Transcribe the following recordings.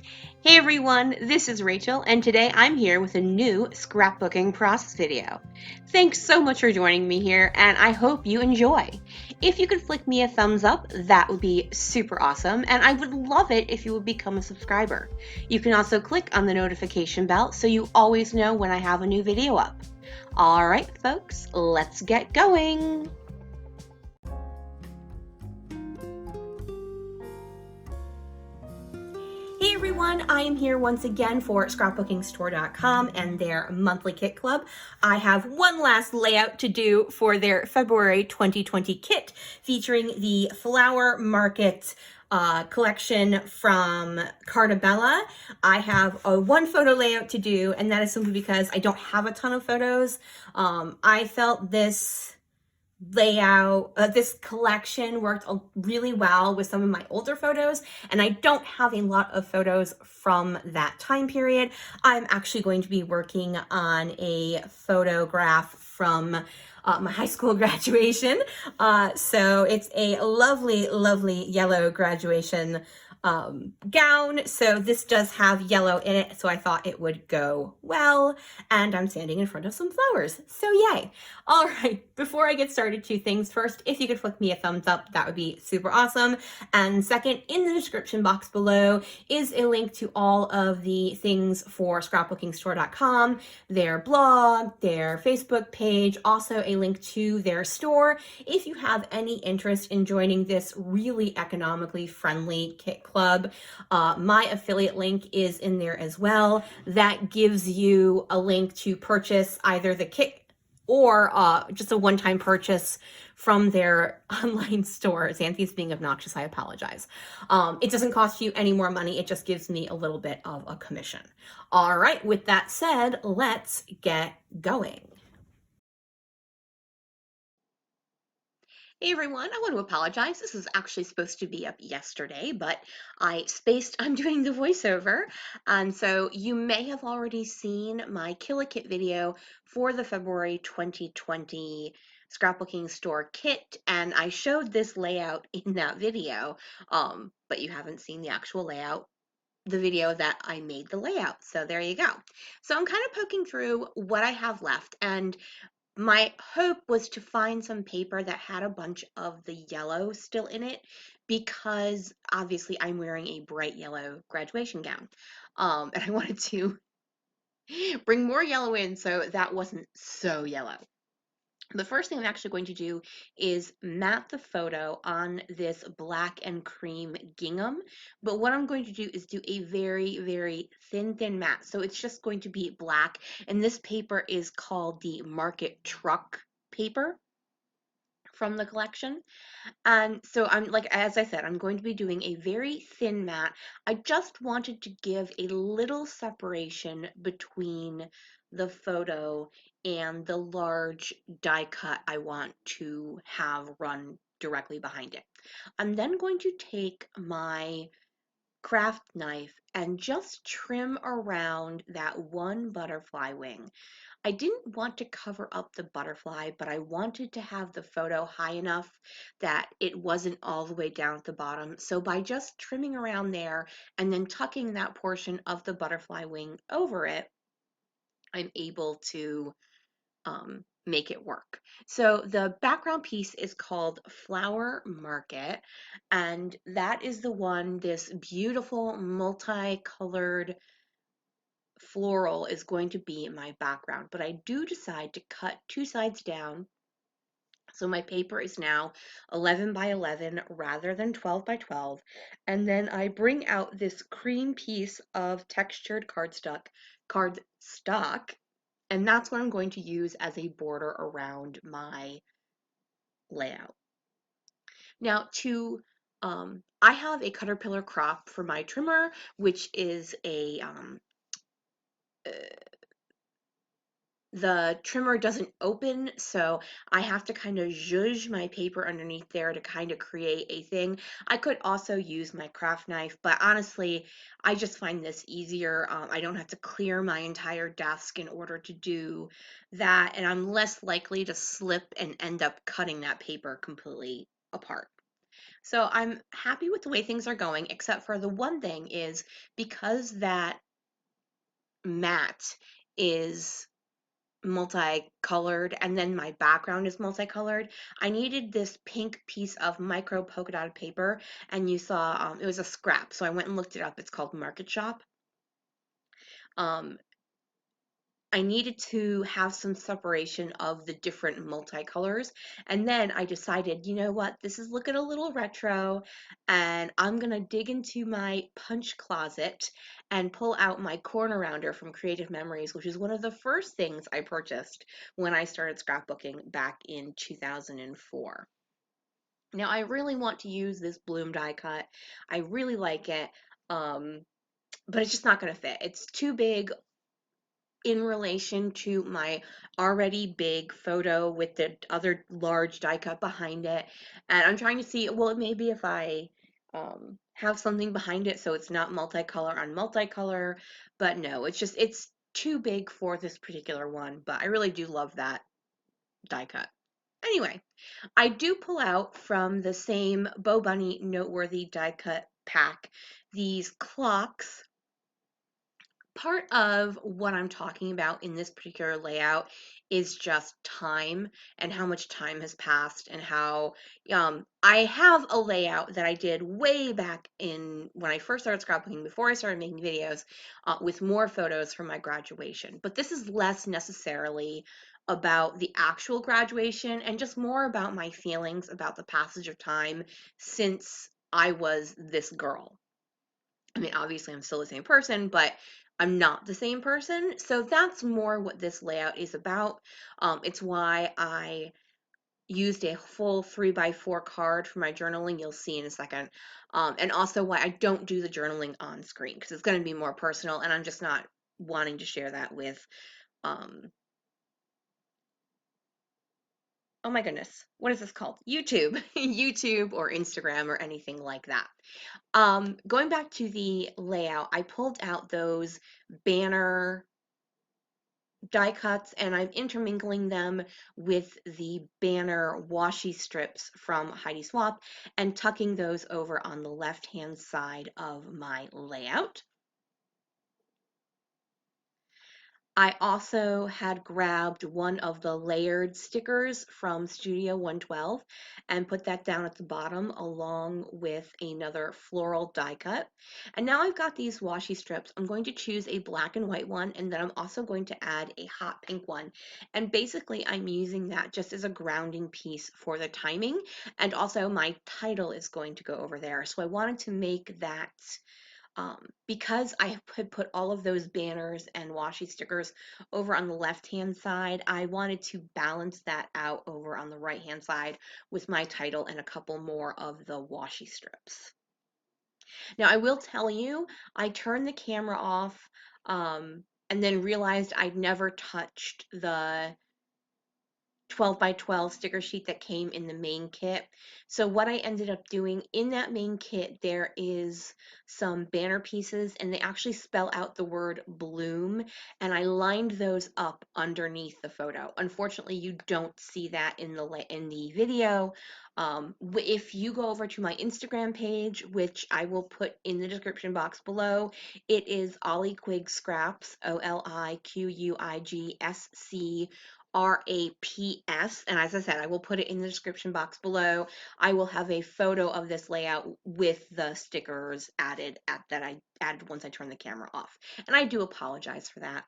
Hey everyone, this is Rachel, and today I'm here with a new scrapbooking process video. Thanks so much for joining me here, and I hope you enjoy. If you could flick me a thumbs up, that would be super awesome, and I would love it if you would become a subscriber. You can also click on the notification bell so you always know when I have a new video up. Alright folks, let's get going! Hey everyone, I am here once again for scrapbookingstore.com and their monthly kit club. I have one last layout to do for their February 2020 kit featuring the Flower Market collection from Carta. I have a one photo layout to do, and that is simply because I don't have a ton of photos. I felt this layout, this collection worked really well with some of my older photos, and I don't have a lot of photos from that time period. I'm actually going to be working on a photograph from my high school graduation. So it's a lovely, lovely yellow graduation gown. So this does have yellow in it, so I thought it would go well. And I'm standing in front of some flowers, so yay. All right, before I get started, two things. First, if you could flick me a thumbs up, that would be super awesome. And second, in the description box below is a link to all of the things for scrapbookingstore.com, their blog, their Facebook page, also a link to their store. If you have any interest in joining this really economically friendly kit club, my affiliate link is in there as well. That gives you a link to purchase either the kit or just a one-time purchase from their online store. Xanthi's being obnoxious, I apologize. It doesn't cost you any more money, it just gives me a little bit of a commission. All right, with that said, let's get going. Hey everyone, I want to apologize. This was actually supposed to be up yesterday, but I spaced on doing the voiceover. And so you may have already seen my Kill a Kit video for the February 2020 scrapbooking store kit, and I showed this layout in that video, but you haven't seen the actual layout, the video that I made the layout. So there you go. So I'm kind of poking through what I have left, and my hope was to find some paper that had a bunch of the yellow still in it, because obviously I'm wearing a bright yellow graduation gown. And I wanted to bring more yellow in so that wasn't so yellow. The first thing I'm actually going to do is mat the photo on this black and cream gingham. But what I'm going to do is do a very, very thin matte. So it's just going to be black. And this paper is called the Market Truck paper from the collection. And so I'm like, as I said, I'm going to be doing a very thin mat. I just wanted to give a little separation between the photo and the large die cut I want to have run directly behind it. I'm then going to take my craft knife and just trim around that one butterfly wing. I didn't want to cover up the butterfly, but I wanted to have the photo high enough that it wasn't all the way down at the bottom. So by just trimming around there and then tucking that portion of the butterfly wing over it, I'm able to make it work. So the background piece is called Flower Market, and that is the one, this beautiful multicolored floral is going to be my background, but I do decide to cut two sides down. So my paper is now 11 by 11 rather than 12 by 12. And then I bring out this cream piece of textured cardstock, and that's what I'm going to use as a border around my layout. Now I have a Caterpillar crop for my trimmer, which is uh, the trimmer doesn't open, so I have to kind of zhuzh my paper underneath there to kind of create a thing. I could also use my craft knife, but honestly, I just find this easier. I don't have to clear my entire desk in order to do that, and I'm less likely to slip and end up cutting that paper completely apart. So I'm happy with the way things are going, except for the one thing is because that mat is multicolored and then my background is multicolored, I needed this pink piece of micro polka dotted paper, and you saw it was a scrap. So I went and looked it up. It's called Market Shop. Um, I needed to have some separation of the different multicolors. And then I decided, you know what, this is looking a little retro, and I'm gonna dig into my punch closet and pull out my corner rounder from Creative Memories, which is one of the first things I purchased when I started scrapbooking back in 2004. Now I really want to use this bloom die cut. I really like it. Um, but it's just not going to fit. It's too big in relation to my already big photo with the other large die cut behind it. And I'm trying to see, well, maybe if I have something behind it so it's not multicolor on multicolor, but no, it's too big for this particular one, but I really do love that die cut. Anyway, I do pull out from the same Bow Bunny Noteworthy die cut pack these clocks. Part of what I'm talking about in this particular layout is just time and how much time has passed, and how I have a layout that I did way back in when I first started scrapbooking, before I started making videos, with more photos from my graduation. But this is less necessarily about the actual graduation and just more about my feelings about the passage of time since I was this girl. I mean, obviously, I'm still the same person, but I'm not the same person. So that's more what this layout is about. It's why I used a full 3x4 card for my journaling. You'll see in a second. And also why I don't do the journaling on screen, because it's going to be more personal, and I'm just not wanting to share that with, um, oh my goodness, what is this called? YouTube, YouTube or Instagram or anything like that. Going back to the layout, I pulled out those banner die cuts and I'm intermingling them with the banner washi strips from Heidi Swap and tucking those over on the left hand side of my layout. I also had grabbed one of the layered stickers from Studio 112 and put that down at the bottom along with another floral die cut. And now I've got these washi strips. I'm going to choose a black and white one, and then I'm also going to add a hot pink one. And basically I'm using that just as a grounding piece for the timing. And also my title is going to go over there. So I wanted to make that, because I had put all of those banners and washi stickers over on the left hand side, I wanted to balance that out over on the right hand side with my title and a couple more of the washi strips. Now I will tell you, I turned the camera off, and then realized I'd never touched the 12 by 12 sticker sheet that came in the main kit. So what I ended up doing in that main kit, there is some banner pieces and they actually spell out the word bloom, and I lined those up underneath the photo. Unfortunately, you don't see that in the video. If you go over to my Instagram page, which I will put in the description box below, it is Ollie Quig Scraps, OLIQUIGSCRAPS. And as I said, I will put it in the description box below. I will have a photo of this layout with the stickers added that I added once I turn the camera off. And I do apologize for that.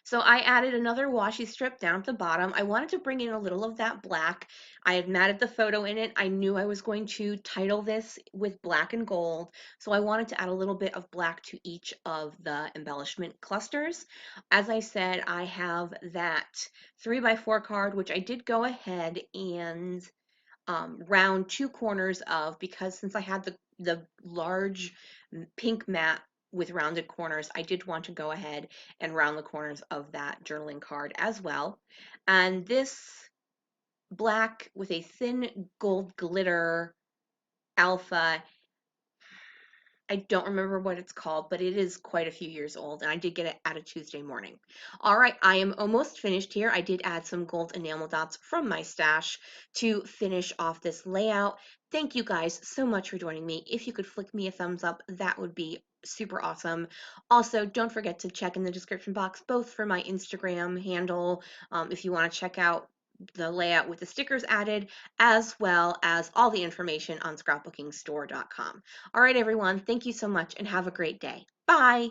So I added another washi strip down at the bottom. I wanted to bring in a little of that black. I had matted the photo in it. I knew I was going to title this with black and gold, so I wanted to add a little bit of black to each of the embellishment clusters. As I said, I have that 3x4 card, which I did go ahead and round two corners of, because since I had the large pink mat with rounded corners, I did want to go ahead and round the corners of that journaling card as well. And this black with a thin gold glitter alpha, I don't remember what it's called, but it is quite a few years old, and I did get it at a Tuesday morning. All right, I am almost finished here. I did add some gold enamel dots from my stash to finish off this layout. Thank you guys so much for joining me. If you could flick me a thumbs up, that would be super awesome. Also, don't forget to check in the description box, both for my Instagram handle, if you want to check out the layout with the stickers added, as well as all the information on scrapbookingstore.com. All right, everyone, thank you so much and have a great day. Bye.